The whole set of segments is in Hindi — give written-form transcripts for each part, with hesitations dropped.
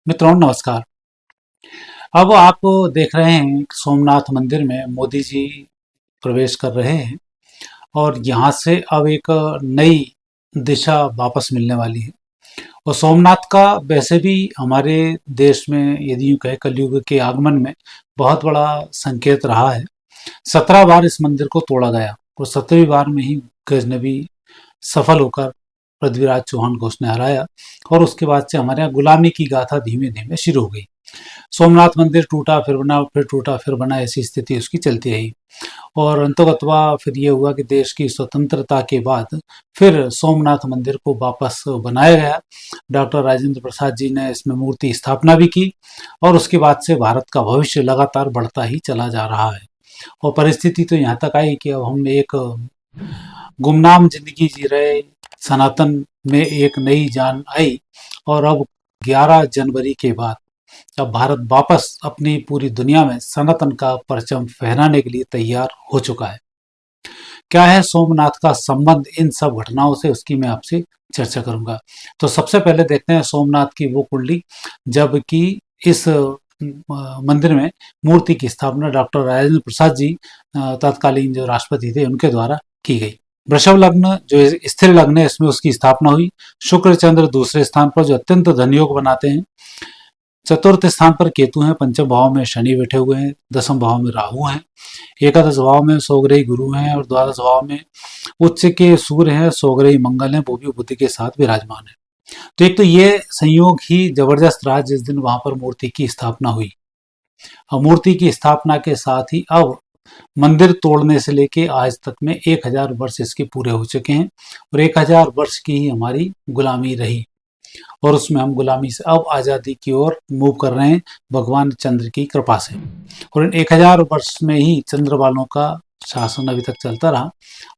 मित्रों नमस्कार। अब आप देख रहे हैं कि सोमनाथ मंदिर में मोदी जी प्रवेश कर रहे हैं और यहाँ से अब एक नई दिशा वापस मिलने वाली है। और सोमनाथ का वैसे भी हमारे देश में यदि यूँ कहें कलयुग के आगमन में बहुत बड़ा संकेत रहा है। 17 बार इस मंदिर को तोड़ा गया और 17वीं बार में ही गजनबी सफल होकर पृथ्वीराज चौहान को उसने हराया और उसके बाद से हमारे यहाँ गुलामी की गाथा धीमे धीमे शुरू हो गई। सोमनाथ मंदिर टूटा फिर बना, फिर टूटा फिर बना, ऐसी स्थिति उसकी चलती रही और अंततः फिर ये हुआ कि देश की स्वतंत्रता के बाद फिर सोमनाथ मंदिर को वापस बनाया गया। डॉक्टर राजेंद्र प्रसाद जी ने इसमें मूर्ति स्थापना भी की और उसके बाद से भारत का भविष्य लगातार बढ़ता ही चला जा रहा है। और परिस्थिति तो यहाँ तक आई कि अब हम एक गुमनाम जिंदगी जी रहे सनातन में एक नई जान आई और अब 11 जनवरी के बाद अब भारत वापस अपनी पूरी दुनिया में सनातन का परचम फहराने के लिए तैयार हो चुका है। क्या है सोमनाथ का संबंध इन सब घटनाओं से, उसकी मैं आपसे चर्चा करूंगा। तो सबसे पहले देखते हैं सोमनाथ की वो कुंडली जबकि इस मंदिर में मूर्ति की स्थापना डॉक्टर राजेंद्र प्रसाद जी तत्कालीन जो राष्ट्रपति थे उनके द्वारा की गई। वृषभ लग्न जो स्थिर लग्न है इसमें उसकी स्थापना हुई। शुक्र चंद्र दूसरे स्थान पर जो अत्यंत धनयोग बनाते हैं। चतुर्थ स्थान पर केतु हैं, पंचम भाव में शनि बैठे हुए हैं, दसम भाव में राहु हैं, एकादश भाव में सोग्रही गुरु हैं और द्वादश भाव में उच्च के सूर्य हैं, सोग्रही मंगल हैं, वो भी बुद्धि के साथ विराजमान है। तो एक तो ये संयोग ही जबरदस्त रहा जिस दिन वहां पर मूर्ति की स्थापना हुई। और मूर्ति की स्थापना के साथ ही अब मंदिर तोड़ने से लेके आज तक में 1000 वर्ष इसके पूरे हो चुके हैं और 1000 वर्ष की ही हमारी गुलामी रही और उसमें हम गुलामी से अब आज़ादी की ओर मूव कर रहे हैं भगवान चंद्र की कृपा से। और इन 1000 वर्ष में ही चंद्र वालों का शासन अभी तक चलता रहा।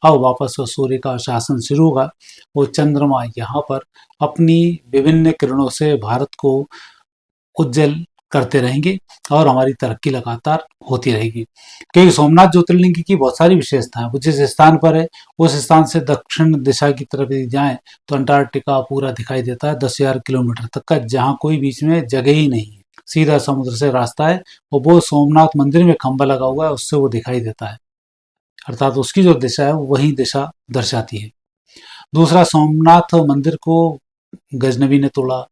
अब वापस वो सूर्य का शासन शुरू होगा। वो चंद्रमा यहाँ पर अपनी विभिन्न किरणों से भारत को उज्जवल करते रहेंगे और हमारी तरक्की लगातार होती रहेगी। क्योंकि सोमनाथ ज्योतिर्लिंग की बहुत सारी विशेषताएं, वो जिस स्थान पर है उस स्थान से दक्षिण दिशा की तरफ यदि जाएं तो अंटार्कटिका पूरा दिखाई देता है 10,000 किलोमीटर तक का, जहाँ कोई बीच में जगह ही नहीं है, सीधा समुद्र से रास्ता है और वो सोमनाथ मंदिर में खंभा लगा हुआ है उससे वो दिखाई देता है, अर्थात उसकी जो दिशा है वही दिशा दर्शाती है। दूसरा, सोमनाथ मंदिर को गजनबी ने तोड़ा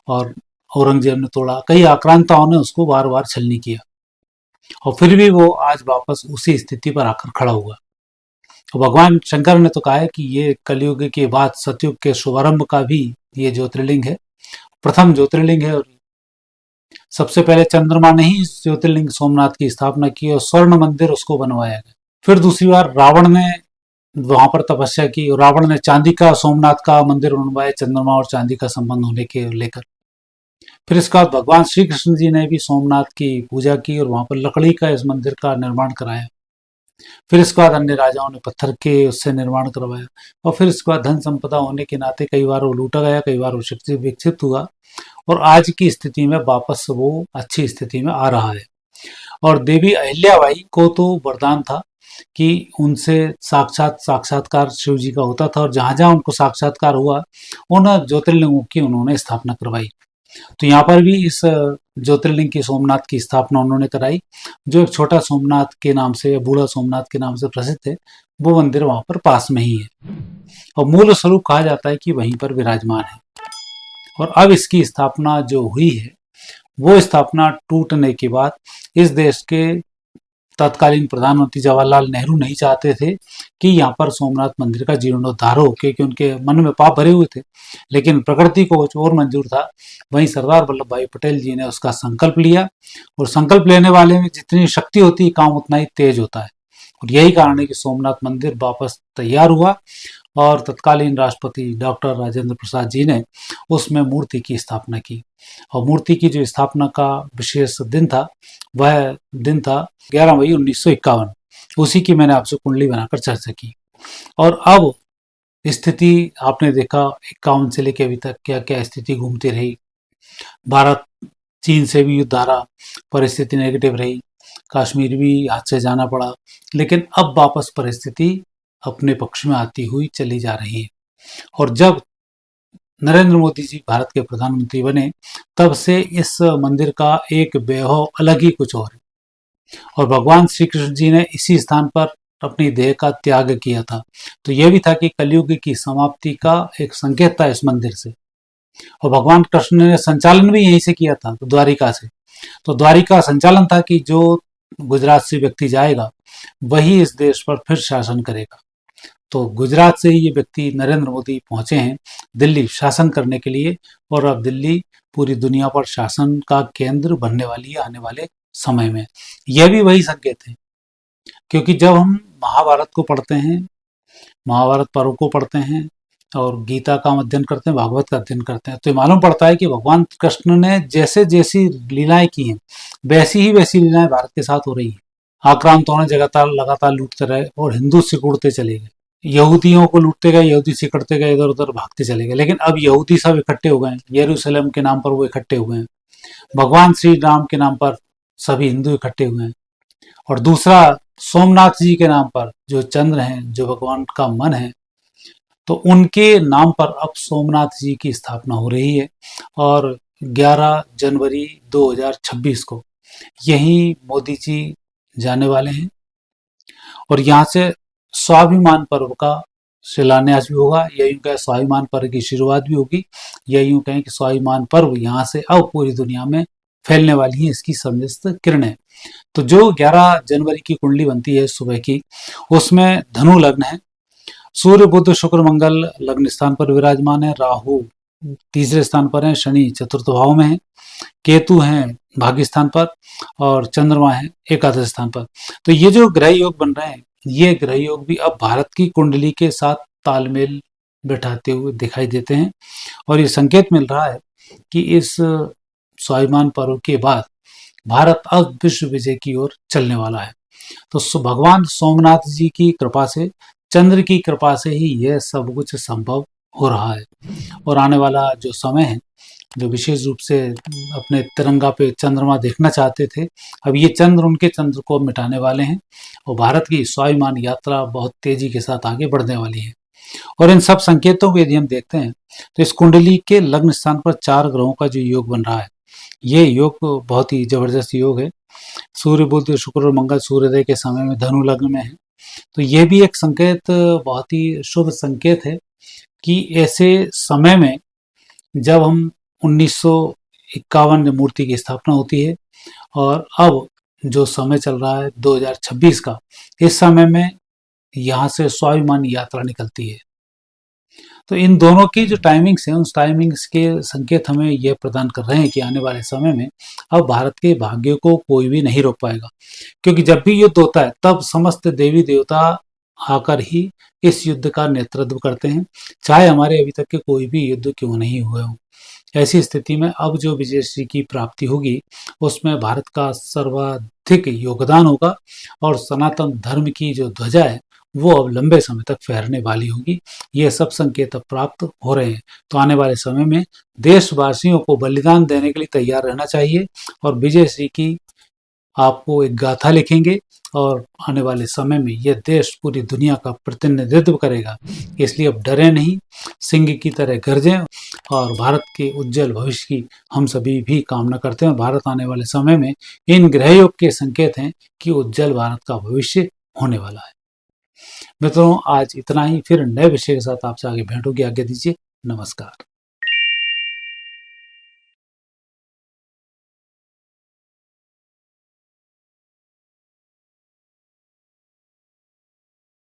और औरंगजेब ने तोड़ा, कई आक्रांताओं ने उसको बार बार छलनी किया और फिर भी वो आज वापस उसी स्थिति पर आकर खड़ा हुआ। तो भगवान शंकर ने तो कहा है कि ये कलयुग के बाद सतयुग के शुभारंभ का भी ये ज्योतिर्लिंग है, प्रथम ज्योतिर्लिंग है। और सबसे पहले चंद्रमा ने ही इस ज्योतिर्लिंग सोमनाथ की स्थापना की और स्वर्ण मंदिर उसको बनवाया गया। फिर दूसरी बार रावण ने वहां पर तपस्या की और रावण ने चांदी का सोमनाथ का मंदिर बनवाया, चंद्रमा और चांदी का संबंध होने के लेकर। फिर इसके बाद भगवान श्री कृष्ण जी ने भी सोमनाथ की पूजा की और वहां पर लकड़ी का इस मंदिर का निर्माण कराया। फिर इसके बाद अन्य राजाओं ने पत्थर के उससे निर्माण करवाया और फिर इसके बाद धन संपदा होने के नाते कई बार वो लूटा गया, कई बार वो विकसित हुआ और आज की स्थिति में वापस वो अच्छी स्थिति में आ रहा है। और देवी अहिल्याबाई को तो वरदान था कि उनसे साक्षात्कार शिव जी का होता था और जहां जहां उनको साक्षात्कार हुआ उन ज्योतिर्लिंगों की उन्होंने स्थापना करवाई। तो यहाँ पर भी इस ज्योतिर्लिंग की सोमनाथ की स्थापना उन्होंने कराई, जो एक छोटा सोमनाथ के नाम से, बूढ़ा सोमनाथ के नाम से प्रसिद्ध है। वो मंदिर वहां पर पास में ही है और मूल स्वरूप कहा जाता है कि वहीं पर विराजमान है। और अब इसकी स्थापना जो हुई है वो स्थापना टूटने के बाद इस देश के तत्कालीन प्रधानमंत्री जवाहरलाल नेहरू नहीं चाहते थे कि यहाँ पर सोमनाथ मंदिर का जीर्णोद्धार हो, क्योंकि उनके मन में पाप भरे हुए थे, लेकिन प्रकृति को कुछ और मंजूर था। वहीं सरदार वल्लभ भाई पटेल जी ने उसका संकल्प लिया और संकल्प लेने वाले में जितनी शक्ति होती है काम उतना ही तेज होता है और यही कारण है कि सोमनाथ मंदिर वापस तैयार हुआ और तत्कालीन राष्ट्रपति डॉक्टर राजेंद्र प्रसाद जी ने उसमें मूर्ति की स्थापना की। और मूर्ति की जो स्थापना का विशेष दिन था वह दिन था 11 मई 1951। उसी की मैंने आपसे कुंडली बनाकर चर्चा की। और अब स्थिति आपने देखा 51 से लेकर अभी तक क्या क्या स्थिति घूमती रही। भारत चीन से भी युद्ध हारा, परिस्थिति नेगेटिव रही, कश्मीर भी हाथ से जाना पड़ा, लेकिन अब वापस परिस्थिति अपने पक्ष में आती हुई चली जा रही है। और जब नरेंद्र मोदी जी भारत के प्रधानमंत्री बने, तब से इस मंदिर का एक वैभव अलग ही कुछ और है। और भगवान श्री कृष्ण जी ने इसी स्थान पर अपनी देह का त्याग किया था। तो यह भी था कि कलयुग की समाप्ति का एक संकेत था इस मंदिर से। और भगवान कृष्ण ने संचालन भी यहीं से किया था, तो द्वारिका से। तो द्वारिका संचालन था कि जो गुजरात से व्यक्ति जाएगा वही इस देश पर फिर शासन करेगा। तो गुजरात से ही ये व्यक्ति नरेंद्र मोदी पहुंचे हैं दिल्ली शासन करने के लिए। और अब दिल्ली पूरी दुनिया पर शासन का केंद्र बनने वाली है आने वाले समय में। यह भी वही संकेत है, क्योंकि जब हम महाभारत को पढ़ते हैं, महाभारत पर्व को पढ़ते हैं और गीता का अध्ययन करते हैं, भागवत का अध्ययन करते हैं, तो ये मालूम पड़ता है कि भगवान कृष्ण ने जैसे जैसी लीलाएं की हैं वैसी लीलाएं भारत के साथ हो रही हैं। आक्रांतों ने लगातार लगातार लूटते रहे और हिंदू सिकुड़ते चले गए, यहूदियों को लूटते गए, यहूदी सिकड़ते गए, इधर उधर भागते चले गए। लेकिन अब यहूदी सब इकट्ठे हो गए हैं, यरूशलेम के नाम पर वो इकट्ठे हो गए हैं, भगवान श्री राम के नाम पर सभी हिंदू इकट्ठे हुए हैं। और दूसरा, सोमनाथ जी के नाम पर जो चंद्र हैं, जो भगवान का मन है, तो उनके नाम पर अब सोमनाथ जी की स्थापना हो रही है। और 11 जनवरी 2026 को यही मोदी जी जाने वाले हैं और यहाँ से स्वाभिमान पर्व का शिलान्यास भी होगा, या यूं कहें स्वाभिमान पर्व की शुरुआत भी होगी, या यूं कहें कि स्वाभिमान पर्व यहाँ से अब पूरी दुनिया में फैलने वाली है इसकी समस्त किरणें। तो जो 11 जनवरी की कुंडली बनती है सुबह की, उसमें धनु लग्न है, सूर्य बुध शुक्र मंगल लग्न स्थान पर विराजमान है, राहु तीसरे स्थान पर है, शनि चतुर्थ भाव में है, केतु हैं भाग्य स्थान पर और चंद्रमा है एकादश स्थान पर। तो ये जो ग्रह योग बन रहे हैं, ये ग्रह योग भी अब भारत की कुंडली के साथ तालमेल बैठाते हुए दिखाई देते हैं। और ये संकेत मिल रहा है कि इस स्वाभिमान पर्व के बाद भारत अब विश्व विजय की ओर चलने वाला है। तो भगवान सोमनाथ जी की कृपा से, चंद्र की कृपा से ही यह सब कुछ संभव हो रहा है। और आने वाला जो समय है, जो विशेष रूप से अपने तिरंगा पे चंद्रमा देखना चाहते थे, अब ये चंद्र उनके चंद्र को मिटाने वाले हैं और भारत की स्वाभिमान यात्रा बहुत तेजी के साथ आगे बढ़ने वाली है। और इन सब संकेतों को यदि हम देखते हैं तो इस कुंडली के लग्न स्थान पर 4 ग्रहों का जो योग बन रहा है, ये योग बहुत ही जबरदस्त योग है। सूर्य बुध शुक्र और मंगल सूर्योदय के समय में धनु लग्न में है। तो ये भी एक संकेत, बहुत ही शुभ संकेत है कि ऐसे समय में जब हम 1951 मूर्ति की स्थापना होती है और अब जो समय चल रहा है 2026 का, इस समय में यहाँ से स्वाभिमान यात्रा निकलती है। तो इन दोनों की जो टाइमिंग्स हैं, उस टाइमिंग्स के संकेत हमें यह प्रदान कर रहे हैं कि आने वाले समय में अब भारत के भाग्य को कोई भी नहीं रोक पाएगा। क्योंकि जब भी युद्ध होता है तब समस्त देवी देवता आकर ही इस युद्ध का नेतृत्व करते हैं, चाहे हमारे अभी तक के कोई भी युद्ध क्यों नहीं हुए हों। ऐसी स्थिति में अब जो विजयश्री की प्राप्ति होगी उसमें भारत का सर्वाधिक योगदान होगा और सनातन धर्म की जो ध्वजा है वो अब लंबे समय तक फहरने वाली होगी। ये सब संकेत अब प्राप्त हो रहे हैं। तो आने वाले समय में देशवासियों को बलिदान देने के लिए तैयार रहना चाहिए और विजयश्री की आपको एक गाथा लिखेंगे और आने वाले समय में यह देश पूरी दुनिया का प्रतिनिधित्व करेगा। इसलिए अब डरे नहीं, सिंह की तरह गरजें और भारत के उज्जवल भविष्य की हम सभी भी कामना करते हैं। भारत आने वाले समय में इन ग्रहयोग के संकेत हैं कि उज्जवल भारत का भविष्य होने वाला है। मित्रों, आज इतना ही, फिर नए विषय के साथ आपसे आगे भेंट होगी। आज्ञा दीजिए, नमस्कार।